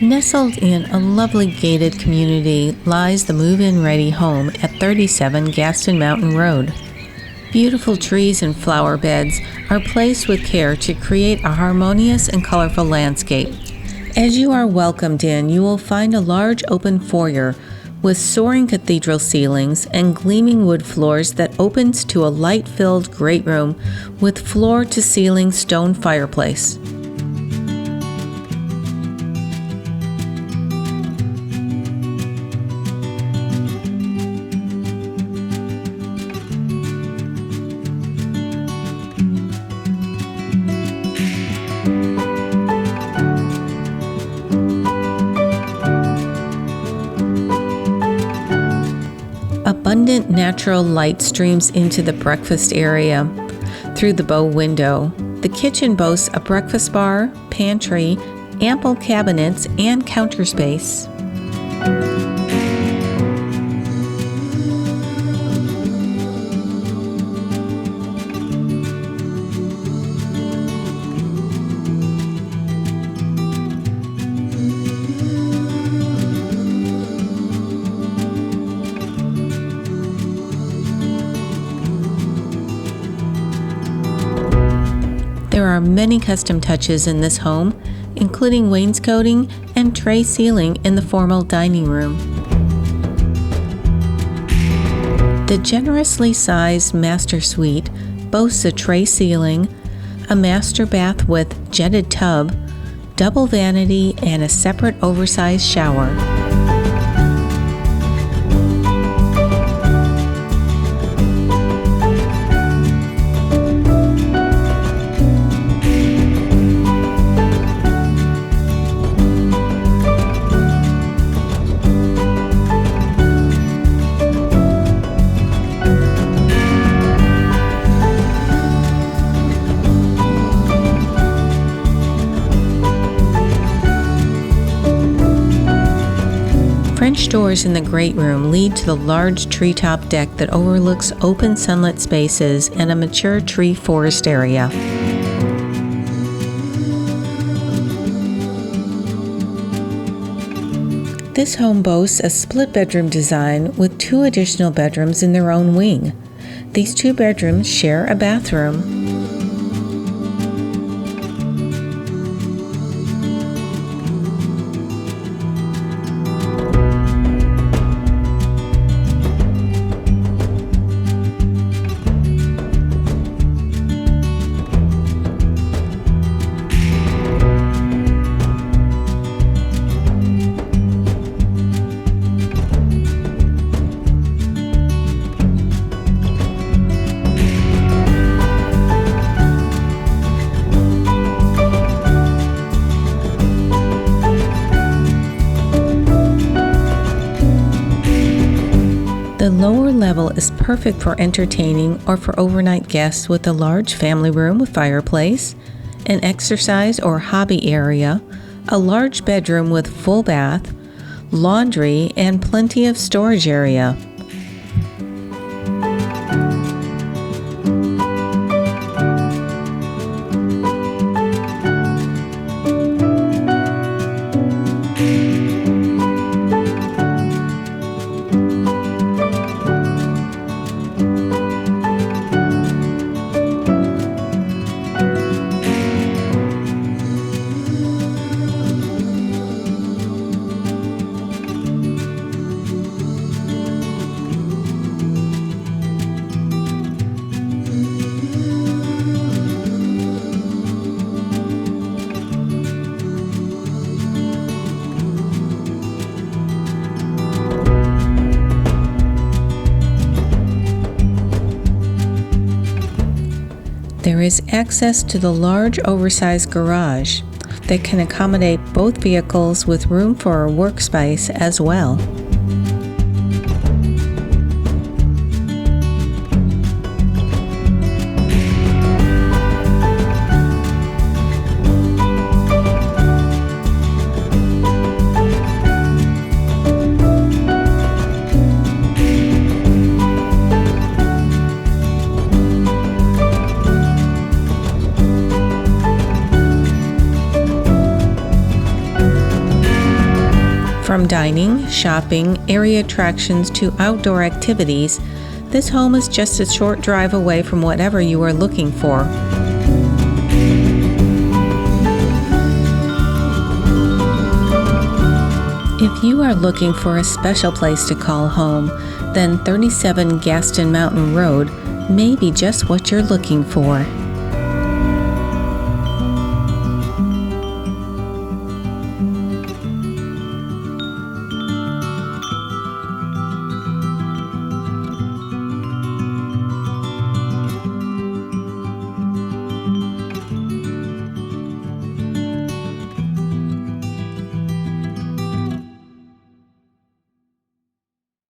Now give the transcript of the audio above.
Nestled in a lovely gated community lies the move-in ready home at 37 Gaston Mountain Road. Beautiful trees and flower beds are placed with care to create a harmonious and colorful landscape. As you are welcomed in, you will find a large open foyer with soaring cathedral ceilings and gleaming wood floors that opens to a light-filled great room with floor-to-ceiling stone fireplace. Abundant natural light streams into the breakfast area through the bow window. The kitchen boasts a breakfast bar, pantry, ample cabinets, and counter space. There are many custom touches in this home, including wainscoting and tray ceiling in the formal dining room. The generously sized master suite boasts a tray ceiling, a master bath with jetted tub, double vanity, and a separate oversized shower. French doors in the great room lead to the large treetop deck that overlooks open sunlit spaces and a mature tree forest area. This home boasts a split bedroom design with 2 additional bedrooms in their own wing. These 2 bedrooms share a bathroom. The lower level is perfect for entertaining or for overnight guests with a large family room with fireplace, an exercise or hobby area, a large bedroom with full bath, laundry, and plenty of storage area. There is access to the large oversized garage that can accommodate both vehicles with room for a workspace as well. From dining, shopping, area attractions to outdoor activities, this home is just a short drive away from whatever you are looking for. If you are looking for a special place to call home, then 37 Gaston Mountain Road may be just what you're looking for.